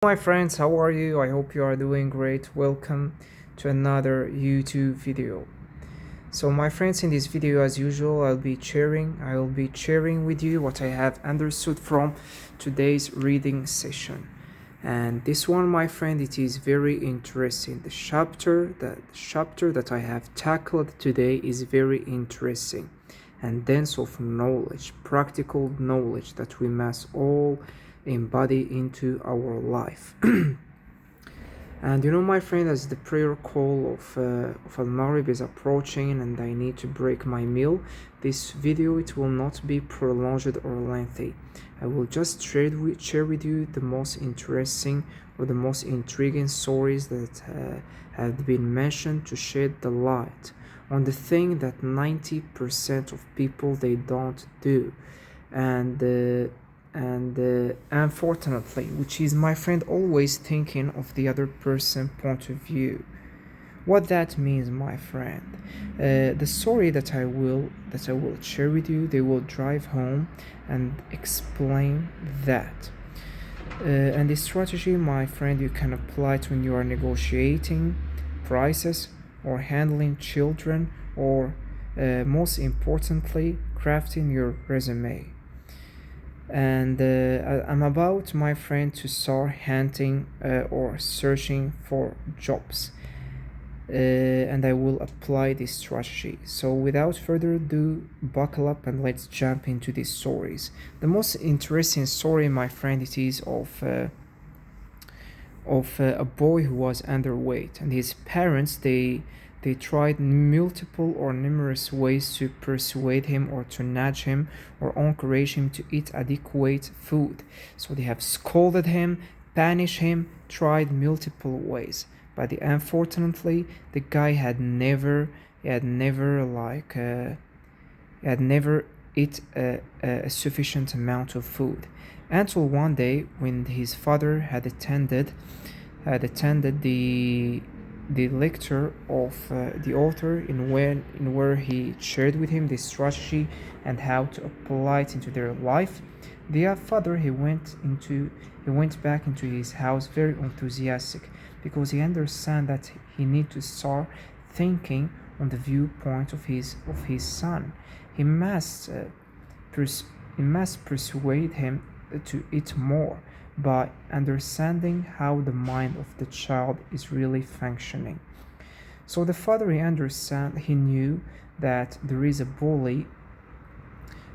My friends, how are you? I hope you are doing great. Welcome to another YouTube video. So my friends, in this video as usual, I'll be sharing with you what I have understood from today's reading session. And this one, my friend, it is very interesting. The chapter that I have tackled today is very interesting and dense of knowledge, practical knowledge that we must all embody into our life. And my friend, as the prayer call of Al Maghrib is approaching and I need to break my meal, this video it will not be prolonged or lengthy. I will just share with you the most interesting or the most intriguing stories that have been mentioned to shed the light on the thing that 90% of people they don't do. And unfortunately, which is my friend always thinking of the other person point of view. What that means, my friend, the story that I will share with you, they will drive home and explain that. And this strategy, my friend, you can apply it when you are negotiating prices or handling children or most importantly crafting your resume. And I'm about, my friend, to start hunting or searching for jobs, and I will apply this strategy. So without further ado, buckle up and let's jump into these stories. The most interesting story, my friend, it is of a boy who was underweight, and his parents they tried multiple or numerous ways to persuade him or to nudge him or encourage him to eat adequate food. So they have scolded him, punished him, tried multiple ways. But unfortunately, the guy had never eat a sufficient amount of food until one day when his father had attended the lecture of the author in where he shared with him this strategy and how to apply it into their life. The father he went back into his house very enthusiastic because he understand that he need to start thinking on the viewpoint of his son. He must pers- he must persuade him to eat more by understanding how the mind of the child is really functioning. So the father he knew that there is a bully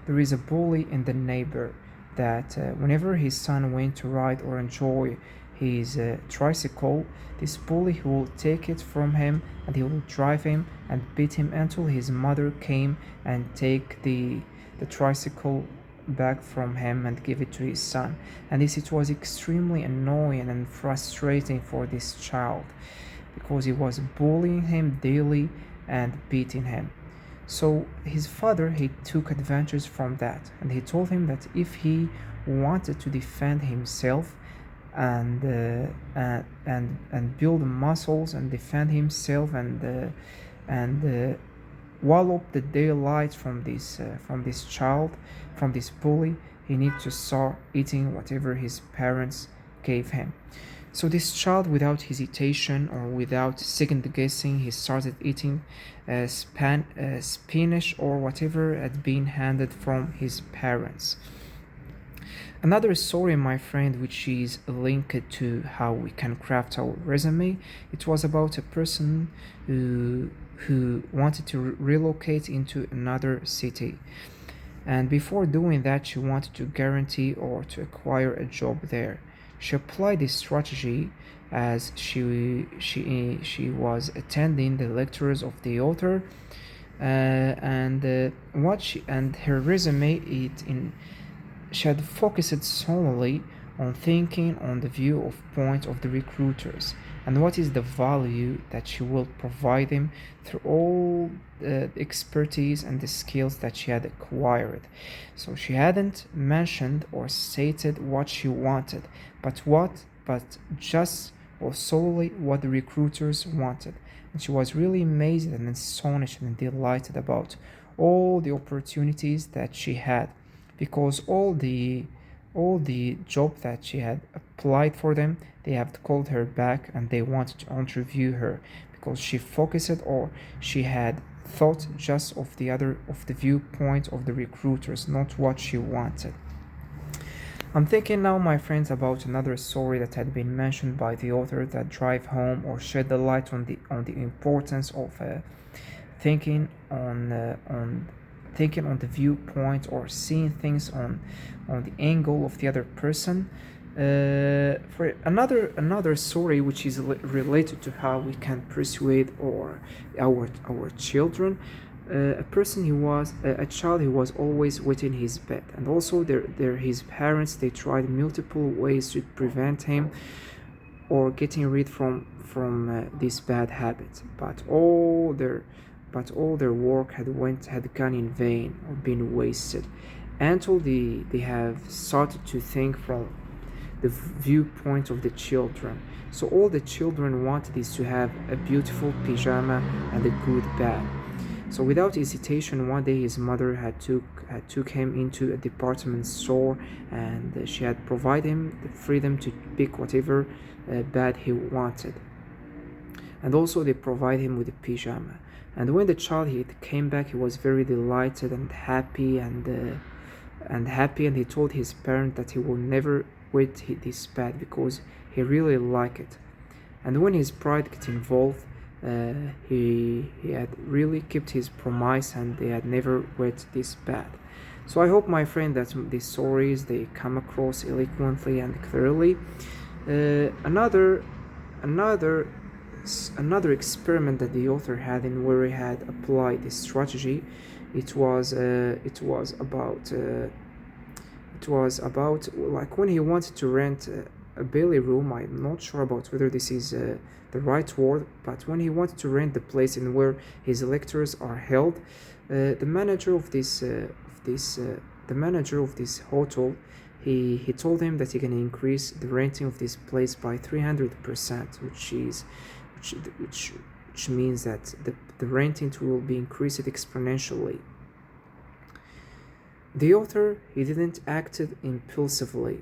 in the neighbor, that whenever his son went to ride or enjoy his tricycle, this bully will take it from him and he will drive him and beat him until his mother came and take the tricycle back from him and give it to his son. And this it was extremely annoying and frustrating for this child because he was bullying him daily and beating him. So his father he took advantage from that, and he told him that if he wanted to defend himself and build muscles and defend himself and wallop the daylight from this child, from this bully, he needs to start eating whatever his parents gave him. So this child, without hesitation or without second guessing, he started eating spinach or whatever had been handed from his parents. Another story, my friend, which is linked to how we can craft our resume, it was about a person who wanted to relocate into another city. And before doing that, she wanted to guarantee or to acquire a job there. She applied this strategy as she was attending the lectures of the author, and what she and her resume it in she had focused solely on thinking on the view of point of the recruiters and what is the value that she will provide them through all the expertise and the skills that she had acquired. So she hadn't mentioned or stated what she wanted, but just or solely what the recruiters wanted. And she was really amazed and astonished and delighted about all the opportunities that she had because all the job that she had applied for them, they have called her back and they wanted to interview her because she focused or she had thought just of the viewpoint of the recruiters, not what she wanted. I'm thinking now, my friends, about another story that had been mentioned by the author that drive home or shed the light on the importance of thinking on thinking on the viewpoint or seeing things on the angle of the other person. For another story which is related to how we can persuade or our children. A person who was a child who was always wet in his bed, and also his parents, they tried multiple ways to prevent him or getting rid from this bad habit, but all their work had gone in vain or been wasted until they have started to think from the viewpoint of the children. So all the children wanted is to have a beautiful pyjama and a good bed. So without hesitation, one day his mother had took him into a department store, and she had provided him the freedom to pick whatever bed he wanted. And also they provide him with a pyjama. And when the child he came back, he was very delighted and happy and he told his parent that he will never wet this bed because he really liked it. And when his pride got involved, he had really kept his promise and they had never wet this bed. So I hope, my friend, that these stories they come across eloquently and clearly. Another experiment that the author had in where he had applied this strategy, it was about like when he wanted to rent a belly room. I'm not sure about whether this is the right word, but when he wanted to rent the place in where his lectures are held, the manager of this hotel, he told him that he can increase the renting of this place by 300%, which means that the renting will be increased exponentially. The author, he didn't act impulsively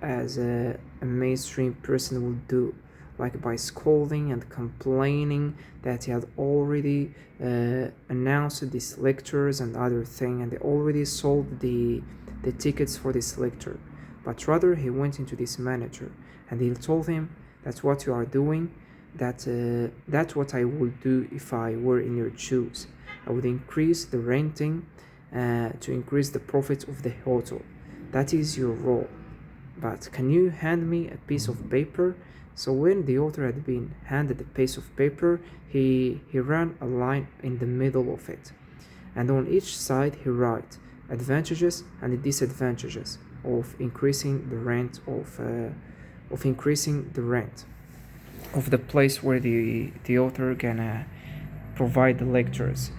as a mainstream person would do, like by scolding and complaining that he had already announced these lectures and other thing, and they already sold the tickets for this lecture. But rather he went into this manager and he told him that's what you are doing, that's what I would do if I were in your shoes. I would increase the renting to increase the profit of the hotel. That is your role. But can you hand me a piece of paper? So when the author had been handed a piece of paper, he ran a line in the middle of it. And on each side he wrote advantages and disadvantages of increasing the rent of the place where the author gonna provide the lectures.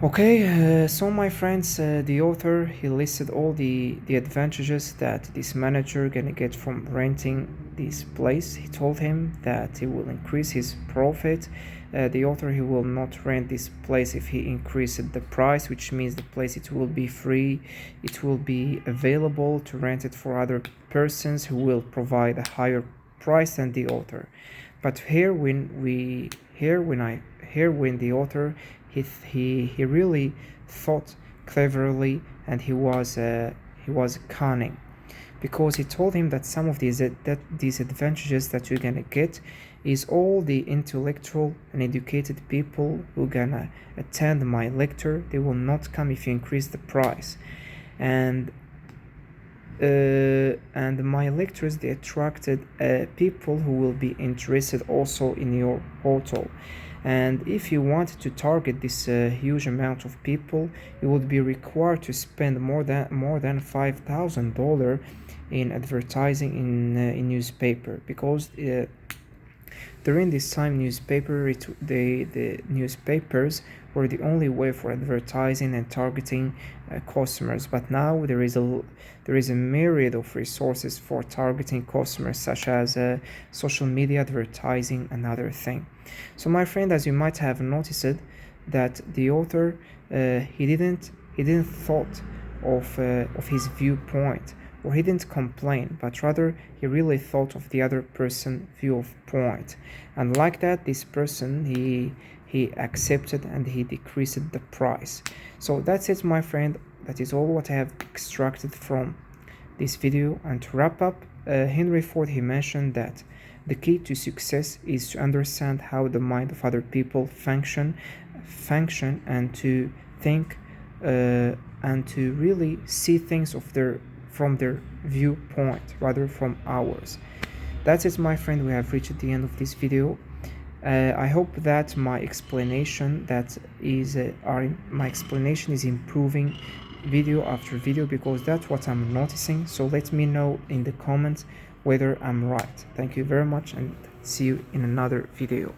Okay, so my friends, the author, he listed all the advantages that this manager gonna get from renting this place. He told him that he will increase his profit. The author, he will not rent this place if he increases the price, which means the place, it will be free. It will be available to rent it for other persons who will provide a higher price than the author. But when the author, he really thought cleverly, and he was cunning, because he told him that some of these advantages that you're gonna get is all the intellectual and educated people who gonna attend my lecture, they will not come if you increase the price, and my lectures, they attracted people who will be interested also in your hotel. And if you want to target this huge amount of people, you would be required to spend more than $5,000 in advertising in newspaper, because during this time the newspapers were the only way for advertising and targeting customers. But now there is a myriad of resources for targeting customers, such as social media advertising and other thing. So my friend, as you might have noticed, that the author he he didn't thought of his viewpoint, or he didn't complain, but rather he really thought of the other person viewpoint. And like that, this person, he accepted and he decreased the price. So that's it, my friend. That is all what I have extracted from this video. And to wrap up, Henry Ford, he mentioned that the key to success is to understand how the mind of other people function, and to think and to really see things from their viewpoint rather from ours. That's it, my friend. We have reached the end of this video. I hope that my explanation is improving video after video, because that's what I'm noticing. So let me know in the comments whether I'm right. Thank you very much, and see you in another video.